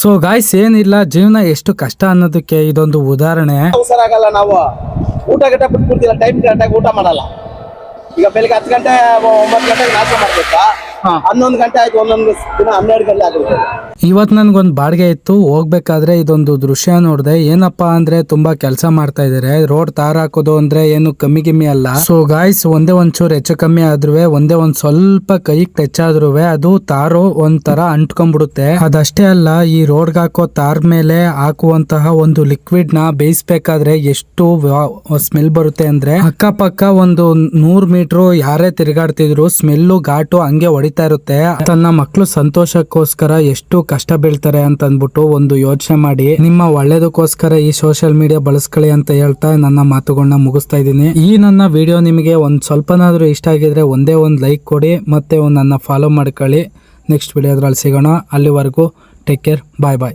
So guys ಏನಿಲ್ಲ, ಜೀವನ ಎಷ್ಟು ಕಷ್ಟ ಅನ್ನೋದಕ್ಕೆ ಇದೊಂದು ಉದಾಹರಣೆ. ಹುಷಾರಾಗಲ್ಲ, ನಾವು ಊಟ ಗಂಟ ಬಿಟ್ಬಿಡ್ತಿಲ್ಲ, ಟೈಮ್ ಕರೆಕ್ಟಾಗಿ ಊಟ ಮಾಡಲ್ಲ. ಈಗ ಬೆಳಿಗ್ಗೆ 10 ಗಂಟೆ 9 ಗಂಟೆಗೆ ನಾಷ್ಟ ಮಾಡ್ಬೇಕಾ, 11 ಗಂಟೆ ಆಯ್ತು, ಒಂದೊಂದು ದಿನ 12 ಗಂಟೆ ಆಗಿರುತ್ತೆ. ಇವತ್ತು ನನ್ಗೊಂದು ಬಾಡಿಗೆ ಇತ್ತು, ಹೋಗ್ಬೇಕಾದ್ರೆ ಇದೊಂದು ದೃಶ್ಯ ನೋಡಿದೆ. ಏನಪ್ಪಾ ಅಂದ್ರೆ ತುಂಬಾ ಕೆಲಸ ಮಾಡ್ತಾ ಇದಾರೆ. ರೋಡ್ ತಾರ್ ಹಾಕೋದು ಅಂದ್ರೆ ಏನು ಕಮ್ಮಿ ಗಿಮ್ಮಿ ಅಲ್ಲ. ಸೊ ಗಾಯ್ಸ್, ಒಂದೇ ಒಂಚೂರು ಹೆಚ್ಚು ಕಮ್ಮಿ ಆದ್ರೂ, ಒಂದೇ ಒಂದ್ ಸ್ವಲ್ಪ ಕೈಗೆ ಟಚ್ ಆದ್ರೂ ಅದು ತಾರು ಒಂಥರ ಅಂಟ್ಕೊಂಡ್ಬಿಡುತ್ತೆ. ಅದಷ್ಟೇ ಅಲ್ಲ, ಈ ರೋಡ್ಗೆ ಹಾಕೋ ತಾರ್ ಮೇಲೆ ಹಾಕುವಂತಹ ಒಂದು ಲಿಕ್ವಿಡ್ ನ ಬೇಯಿಸ್ಬೇಕಾದ್ರೆ ಎಷ್ಟು ಸ್ಮೆಲ್ ಬರುತ್ತೆ ಅಂದ್ರೆ, ಅಕ್ಕಪಕ್ಕ ಒಂದು 100 ಮೀಟರ್ ಯಾರೇ ತಿರುಗಾಡ್ತಿದ್ರು ಸ್ಮೆಲ್ಲು ಘಾಟು ಹಂಗೆ ಹೊಡಿತಾ ಇರುತ್ತೆ. ತನ್ನ ಮಕ್ಕಳು ಸಂತೋಷಕ್ಕೋಸ್ಕರ ಎಷ್ಟು ಕಷ್ಟ ಬೀಳ್ತಾರೆ ಅಂತ ಅಂದ್ಬಿಟ್ಟು ಒಂದು ಯೋಚನೆ ಮಾಡಿ, ನಿಮ್ಮ ಒಳ್ಳೇದಕ್ಕೋಸ್ಕರ ಈ ಸೋಷಿಯಲ್ ಮೀಡಿಯಾ ಬಳಸ್ಕೊಳ್ಳಿ ಅಂತ ಹೇಳ್ತಾ ನನ್ನ ಮಾತುಗಳನ್ನ ಮುಗಿಸ್ತಾ ಇದ್ದೀನಿ. ಈ ನನ್ನ ವಿಡಿಯೋ ನಿಮಗೆ ಒಂದ್ ಸ್ವಲ್ಪನಾದ್ರೂ ಇಷ್ಟ ಆಗಿದ್ರೆ ಒಂದೇ ಒಂದು ಲೈಕ್ ಕೊಡಿ, ಮತ್ತೆ ನನ್ನ ಫಾಲೋ ಮಾಡ್ಕೊಳ್ಳಿ. ನೆಕ್ಸ್ಟ್ ವಿಡಿಯೋದ್ರಲ್ಲಿ ಸಿಗೋಣ. ಅಲ್ಲಿವರೆಗೂ ಟೇಕ್ ಕೇರ್, ಬಾಯ್ ಬಾಯ್.